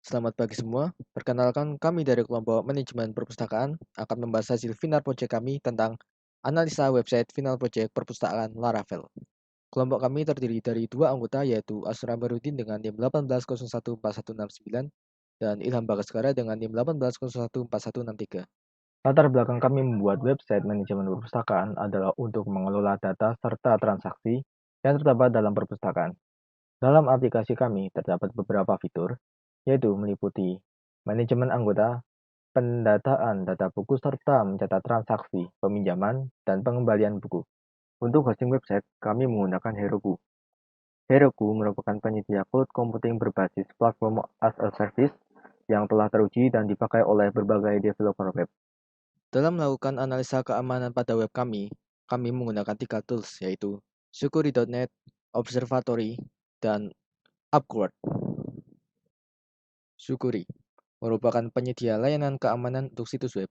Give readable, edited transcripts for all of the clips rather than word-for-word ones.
Selamat pagi semua. Perkenalkan, kami dari kelompok manajemen perpustakaan akan membahas hasil final project kami tentang analisa website final project perpustakaan Laravel. Kelompok kami terdiri dari dua anggota yaitu Asra Barudin dengan NIM 18014169 dan Ilham Bagaskara dengan NIM 18014163. Latar belakang kami membuat website manajemen perpustakaan adalah untuk mengelola data serta transaksi yang terdapat dalam perpustakaan. Dalam aplikasi kami terdapat beberapa fitur, yaitu meliputi manajemen anggota, pendataan data buku serta mencatat transaksi, peminjaman, dan pengembalian buku. Untuk hosting website, kami menggunakan Heroku. Heroku merupakan penyedia cloud computing berbasis platform as a service yang telah teruji dan dipakai oleh berbagai developer web. Dalam melakukan analisa keamanan pada web kami menggunakan 3 tools yaitu Sucuri.net, Observatory, dan Upward. Sucuri merupakan penyedia layanan keamanan untuk situs web.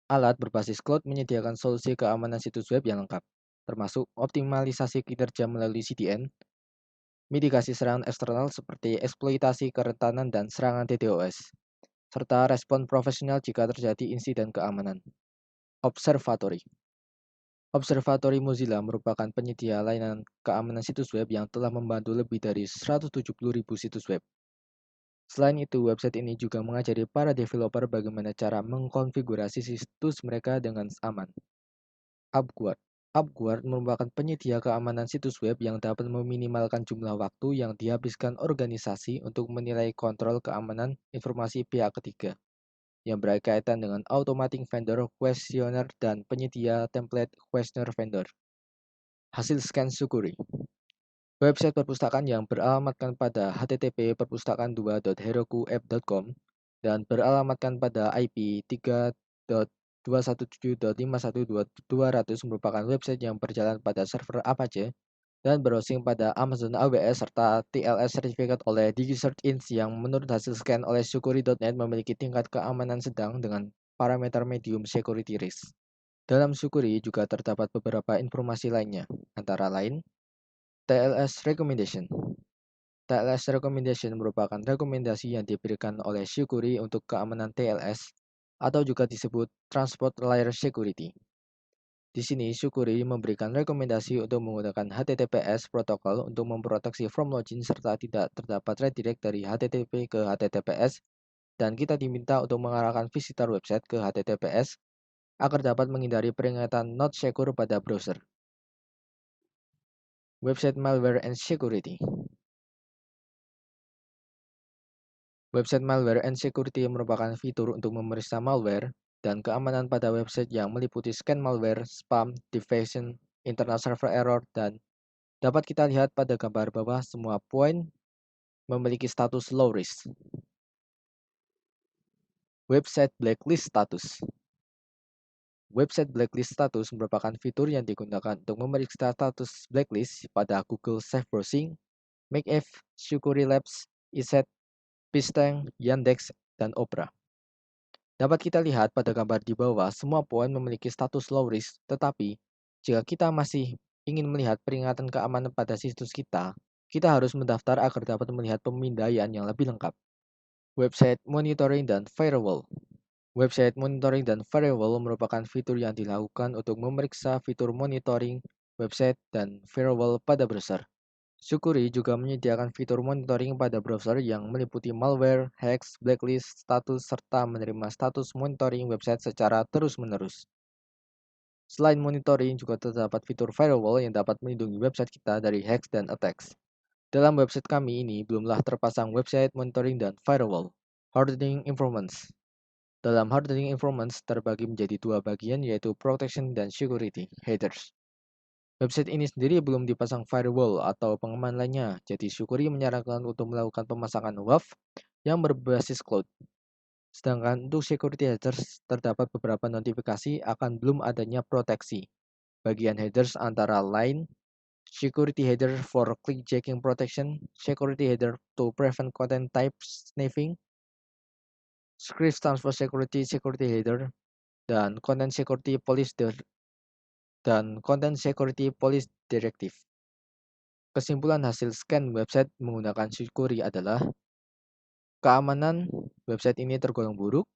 Alat berbasis cloud menyediakan solusi keamanan situs web yang lengkap, termasuk optimalisasi kinerja melalui CDN, mitigasi serangan eksternal seperti eksploitasi kerentanan dan serangan DDoS, serta respon profesional jika terjadi insiden keamanan. Observatory Observatory Mozilla merupakan penyedia layanan keamanan situs web yang telah membantu lebih dari 170.000 situs web. Selain itu, website ini juga mengajari para developer bagaimana cara mengkonfigurasi situs mereka dengan aman. Upguard Upguard merupakan penyedia keamanan situs web yang dapat meminimalkan jumlah waktu yang dihabiskan organisasi untuk menilai kontrol keamanan informasi pihak ketiga, yang berkaitan dengan automating vendor questionnaire dan penyedia template questionnaire vendor. Hasil scan Sucuri Website perpustakaan yang beralamatkan pada http://perpustakaan2.herokuapp.com dan beralamatkan pada IP 3.217.51.200 merupakan website yang berjalan pada server Apache dan browsing pada Amazon AWS serta TLS sertifikat oleh DigiCert Inc. yang menurut hasil scan oleh Sucuri.net memiliki tingkat keamanan sedang dengan parameter medium security risk. Dalam Sucuri juga terdapat beberapa informasi lainnya, antara lain TLS Recommendation. TLS Recommendation merupakan rekomendasi yang diberikan oleh Sucuri untuk keamanan TLS atau juga disebut Transport Layer Security. Di sini, Sucuri memberikan rekomendasi untuk menggunakan HTTPS protokol untuk memproteksi from login serta tidak terdapat redirect dari HTTP ke HTTPS dan kita diminta untuk mengarahkan visitor website ke HTTPS agar dapat menghindari peringatan not secure pada browser. Website Malware and Security Website Malware and Security merupakan fitur untuk memeriksa malware dan keamanan pada website yang meliputi scan malware, spam, deviation, internal server error, dan dapat kita lihat pada gambar bawah semua poin memiliki status low risk. Website Blacklist Status Website Blacklist Status merupakan fitur yang digunakan untuk memeriksa status blacklist pada Google Safe Browsing, Makeif, Sucuri Labs, ESET, Pistang, Yandex, dan Opera. Dapat kita lihat pada gambar di bawah, semua poin memiliki status low risk, tetapi jika kita masih ingin melihat peringatan keamanan pada situs kita harus mendaftar agar dapat melihat pemindaian yang lebih lengkap. Website Monitoring dan Firewall Website Monitoring dan Firewall merupakan fitur yang dilakukan untuk memeriksa fitur monitoring website dan firewall pada browser. Sucuri juga menyediakan fitur monitoring pada browser yang meliputi malware, hacks, blacklist, status, serta menerima status monitoring website secara terus-menerus. Selain monitoring, juga terdapat fitur firewall yang dapat melindungi website kita dari hacks dan attacks. Dalam website kami ini, belumlah terpasang website monitoring dan firewall. Hardening Informants Dalam hardening informants terbagi menjadi dua bagian yaitu protection dan security headers. Website ini sendiri belum dipasang firewall atau pengaman lainnya, jadi Sucuri menyarankan untuk melakukan pemasangan WAF yang berbasis cloud. Sedangkan untuk security headers terdapat beberapa notifikasi akan belum adanya proteksi. Bagian headers antara lain security header for clickjacking protection, security header to prevent content type sniffing, script transfer security header, dan content security police directive. Kesimpulan hasil scan website menggunakan Sucuri adalah keamanan website ini tergolong buruk,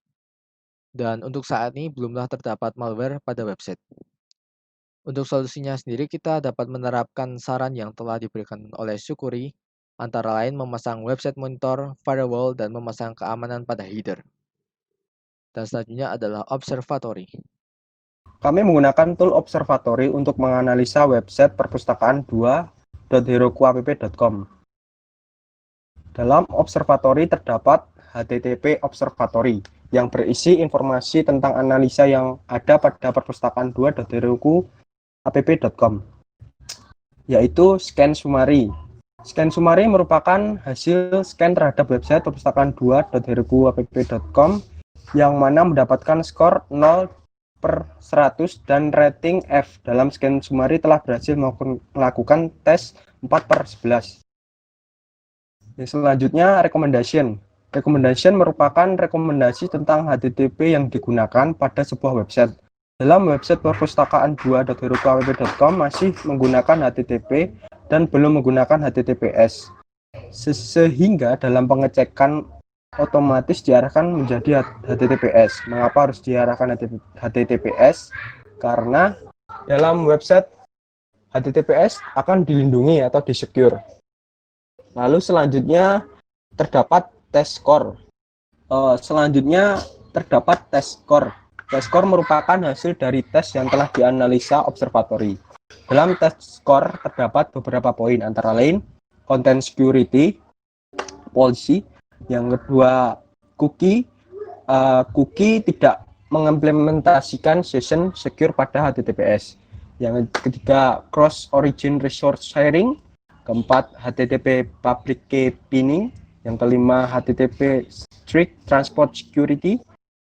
dan untuk saat ini belumlah terdapat malware pada website. Untuk solusinya sendiri, kita dapat menerapkan saran yang telah diberikan oleh Sukuri, antara lain memasang website monitor, firewall, dan memasang keamanan pada header. Dan selanjutnya adalah observatory. Kami menggunakan tool Observatory untuk menganalisa website perpustakaan 2.herokuapp.com. Dalam Observatory terdapat HTTP Observatory yang berisi informasi tentang analisa yang ada pada perpustakaan 2.herokuapp.com, yaitu scan summary. Scan summary merupakan hasil scan terhadap website perpustakaan 2.herokuapp.com yang mana mendapatkan skor 0/100 dan rating F. Dalam scan summary telah berhasil melakukan tes 4/11. Yang selanjutnya, recommendation. Recommendation merupakan rekomendasi tentang HTTP yang digunakan pada sebuah website. Dalam website perpustakaan 2.herokuapp.com masih menggunakan HTTP dan belum menggunakan HTTPS. Sehingga dalam pengecekan otomatis diarahkan menjadi HTTPS. Mengapa harus diarahkan HTTPS? Karena dalam website HTTPS akan dilindungi atau disecure. Lalu selanjutnya terdapat test score. Selanjutnya terdapat test score. Test score merupakan hasil dari tes yang telah dianalisa observatory. Dalam test score terdapat beberapa poin, antara lain content security, policy. Yang kedua, cookie tidak mengimplementasikan session secure pada HTTPS. Yang ketiga, cross origin resource sharing. Keempat, HTTP public key pinning. Yang kelima, HTTP strict transport security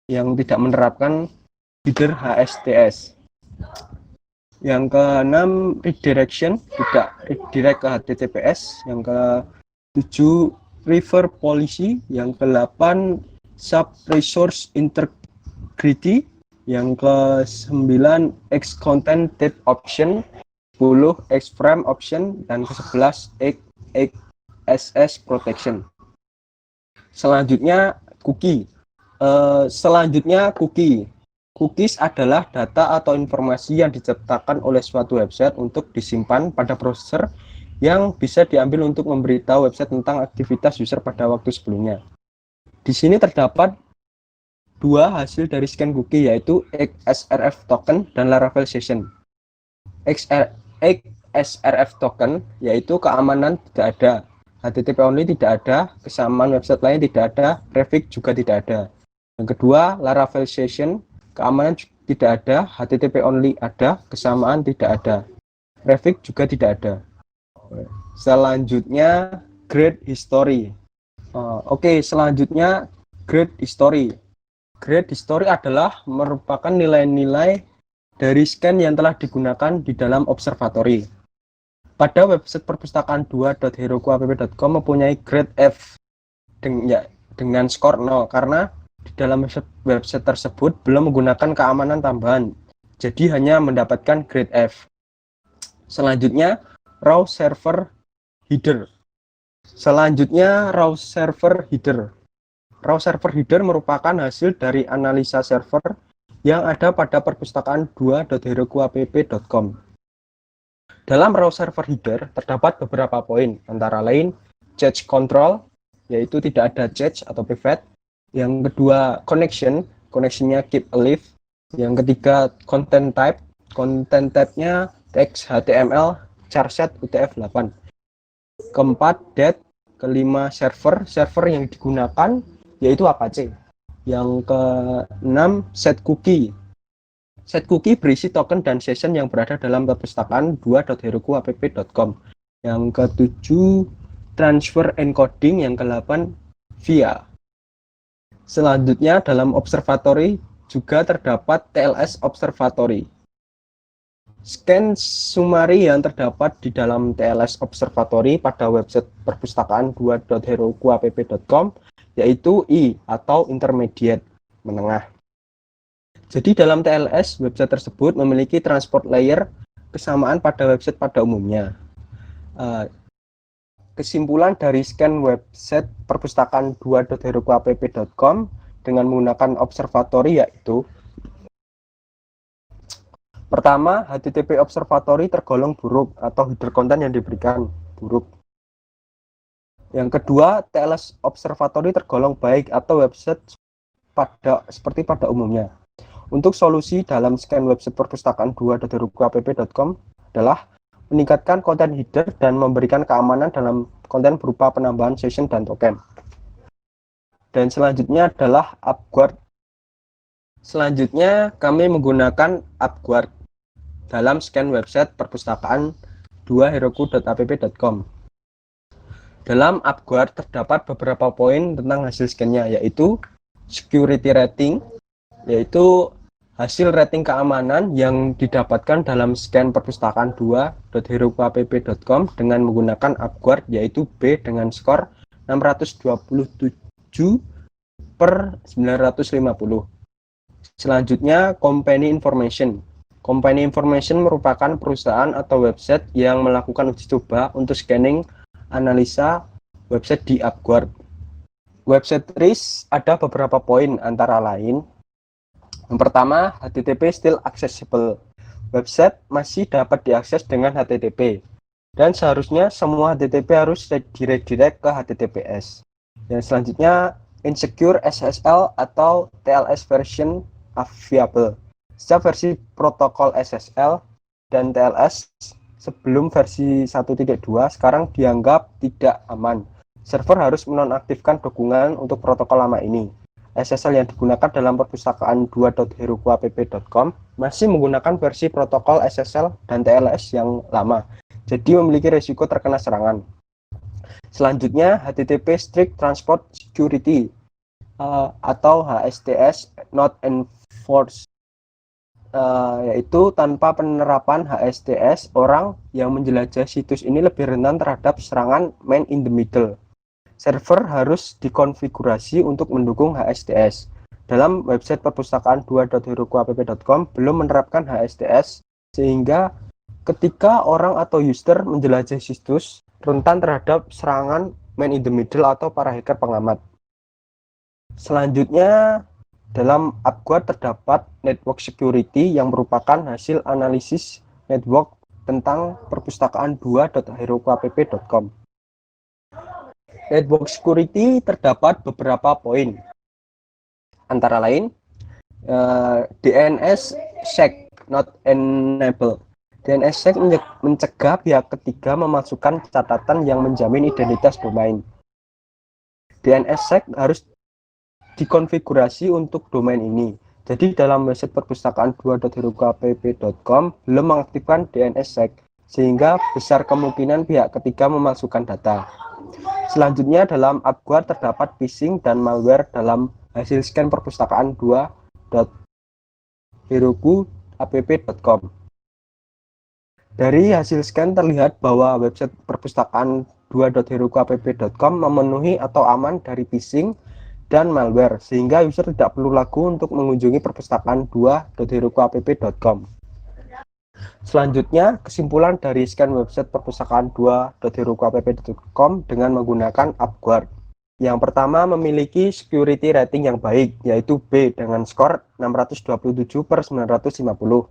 yang tidak menerapkan header HSTS. Yang keenam, redirection, tidak redirect ke HTTPS. Yang ketujuh, river policy. Yang ke-8, sub resource integrity. Yang ke-9, X content type option. 10 X-frame option, dan ke-11 XSS protection. Selanjutnya cookie. Cookies adalah data atau informasi yang diciptakan oleh suatu website untuk disimpan pada browser yang bisa diambil untuk memberitahu website tentang aktivitas user pada waktu sebelumnya. Di sini terdapat dua hasil dari scan cookie, yaitu XSRF token dan Laravel session. XSRF token yaitu keamanan tidak ada, HTTP only tidak ada, kesamaan website lain tidak ada, traffic juga tidak ada. Yang kedua, Laravel session, keamanan tidak ada, HTTP only ada, kesamaan tidak ada, traffic juga tidak ada. Selanjutnya, grade history. Selanjutnya grade history. Grade history adalah merupakan nilai-nilai dari scan yang telah digunakan di dalam observatory. Pada website perpustakaan 2.herokuapp.com mempunyai grade F dengan skor 0 karena di dalam website tersebut belum menggunakan keamanan tambahan, jadi hanya mendapatkan grade F. Selanjutnya, raw server header. Raw server header merupakan hasil dari analisa server yang ada pada perpustakaan 2.herokuapp.com. Dalam raw server header terdapat beberapa poin, antara lain cache control, yaitu tidak ada cache atau pivot. Yang kedua, connectionnya keep alive. Yang ketiga, content type-nya text HTML, charset UTF-8. Keempat, date. Kelima, server yang digunakan yaitu Apache. Yang keenam, set cookie. Set cookie berisi token dan session yang berada dalam perpustakaan 2.herokuapp.com. Yang ketujuh, transfer encoding. Yang ke-8, via. Selanjutnya, dalam observatory juga terdapat TLS observatory. Scan summary yang terdapat di dalam TLS observatory pada website perpustakaan 2.herokuapp.com yaitu I atau intermediate, menengah. Jadi dalam TLS, website tersebut memiliki transport layer kesamaan pada website pada umumnya. kesimpulan dari scan website perpustakaan 2.herokuapp.com dengan menggunakan observatory yaitu: pertama, HTTP observatory tergolong buruk atau header konten yang diberikan buruk. Yang kedua, TLS observatory tergolong baik atau website seperti pada umumnya. Untuk solusi dalam scan website perpustakaan 2.herokuapp.com adalah meningkatkan konten header dan memberikan keamanan dalam konten berupa penambahan session dan token. Dan selanjutnya adalah UpGuard. Selanjutnya kami menggunakan UpGuard dalam scan website perpustakaan 2heroku.app.com. Dalam UpGuard terdapat beberapa poin tentang hasil scan-nya, yaitu security rating, yaitu hasil rating keamanan yang didapatkan dalam scan perpustakaan 2.herokuapp.com dengan menggunakan UpGuard, yaitu B dengan skor 627/950. Selanjutnya, company information. Company information merupakan perusahaan atau website yang melakukan uji coba untuk scanning analisa website di UpGuard. Website risk ada beberapa poin, antara lain: yang pertama, HTTP still accessible. Website masih dapat diakses dengan HTTP, dan seharusnya semua HTTP harus diredirect ke HTTPS. Yang selanjutnya, insecure SSL atau TLS version available. Setiap versi protokol SSL dan TLS sebelum versi 1.2 sekarang dianggap tidak aman. Server harus menonaktifkan dukungan untuk protokol lama ini. SSL yang digunakan dalam perpustakaan 2.herokuapp.com masih menggunakan versi protokol SSL dan TLS yang lama, jadi memiliki risiko terkena serangan. Selanjutnya, HTTP Strict Transport Security atau HSTS not enforced, yaitu tanpa penerapan HSTS, orang yang menjelajah situs ini lebih rentan terhadap serangan man in the middle. Server harus dikonfigurasi untuk mendukung HSTS. Dalam website perpustakaan 2.herokuapp.com belum menerapkan HSTS, sehingga ketika orang atau user menjelajah situs rentan terhadap serangan man in the middle atau para hacker pengamat. Selanjutnya, dalam UpGuard terdapat network security yang merupakan hasil analisis network tentang perpustakaan 2.herokuapp.com. Network security terdapat beberapa poin, antara lain DNSSEC not enable. DNSSEC mencegah pihak ketiga memasukkan catatan yang menjamin identitas domain. DNSSEC harus dikonfigurasi untuk domain ini. Jadi dalam website perpustakaan 2.herokuapp.com belum mengaktifkan DNSSEC, sehingga besar kemungkinan pihak ketiga memasukkan data. Selanjutnya, dalam UpGuard terdapat phishing dan malware dalam hasil scan perpustakaan 2.herokuapp.com. Dari hasil scan terlihat bahwa website perpustakaan 2.herokuapp.com memenuhi atau aman dari phishing dan malware, sehingga user tidak perlu lagi untuk mengunjungi perpustakaan 2.herokuapp.com. Selanjutnya, kesimpulan dari scan website perpustakaan 2.herokuapp.com dengan menggunakan UpGuard. Yang pertama, memiliki security rating yang baik, yaitu B dengan skor 627/950.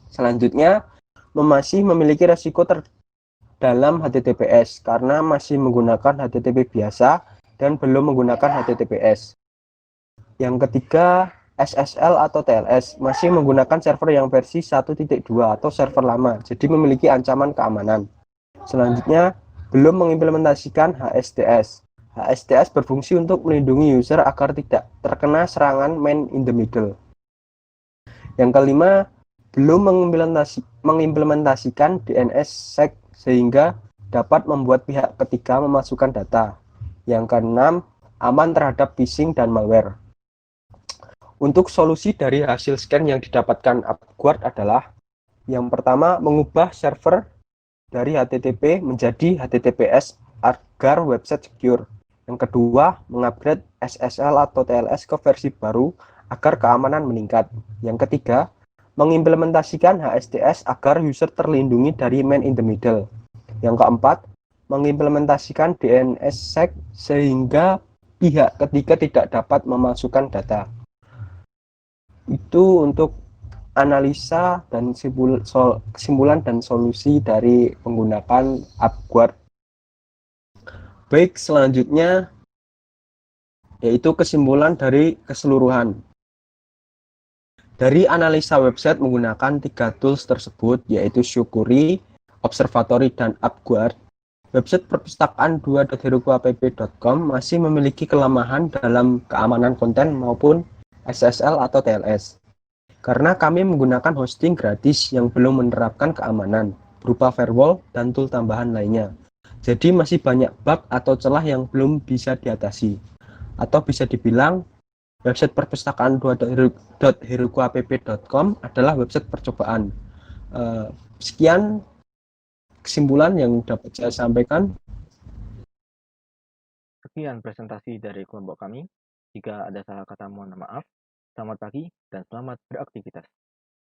Selanjutnya, masih memiliki resiko dalam HTTPS karena masih menggunakan HTTP biasa dan belum menggunakan HTTPS. Yang ketiga, SSL atau TLS masih menggunakan server yang versi 1.2 atau server lama, jadi memiliki ancaman keamanan. Selanjutnya, belum mengimplementasikan HSTS. HSTS berfungsi untuk melindungi user agar tidak terkena serangan man in the middle. Yang kelima, belum mengimplementasikan DNSSEC sehingga dapat membuat pihak ketiga memasukkan data. Yang keenam, aman terhadap phishing dan malware. Untuk solusi dari hasil scan yang didapatkan UpGuard adalah: yang pertama, mengubah server dari HTTP menjadi HTTPS agar website secure. Yang kedua, mengupgrade SSL atau TLS ke versi baru agar keamanan meningkat. Yang ketiga, mengimplementasikan HSTS agar user terlindungi dari man in the middle. Yang keempat, mengimplementasikan DNSSEC sehingga pihak ketiga tidak dapat memasukkan data. Itu untuk analisa dan kesimpulan dan solusi dari menggunakan AppGuard. Baik, selanjutnya yaitu kesimpulan dari keseluruhan. Dari analisa website menggunakan 3 tools tersebut, yaitu Syukuri, Observatory, dan AppGuard, website perpustakaan 2.herokuapp.com masih memiliki kelemahan dalam keamanan konten maupun SSL atau TLS. Karena kami menggunakan hosting gratis yang belum menerapkan keamanan, berupa firewall dan tool tambahan lainnya. Jadi masih banyak bug atau celah yang belum bisa diatasi. Atau bisa dibilang, website perpustakaan 2.herokuapp.com adalah website percobaan. Sekian kesimpulan yang dapat saya sampaikan. Sekian presentasi dari kelompok kami. Jika ada salah kata mohon maaf. Selamat pagi dan selamat beraktivitas.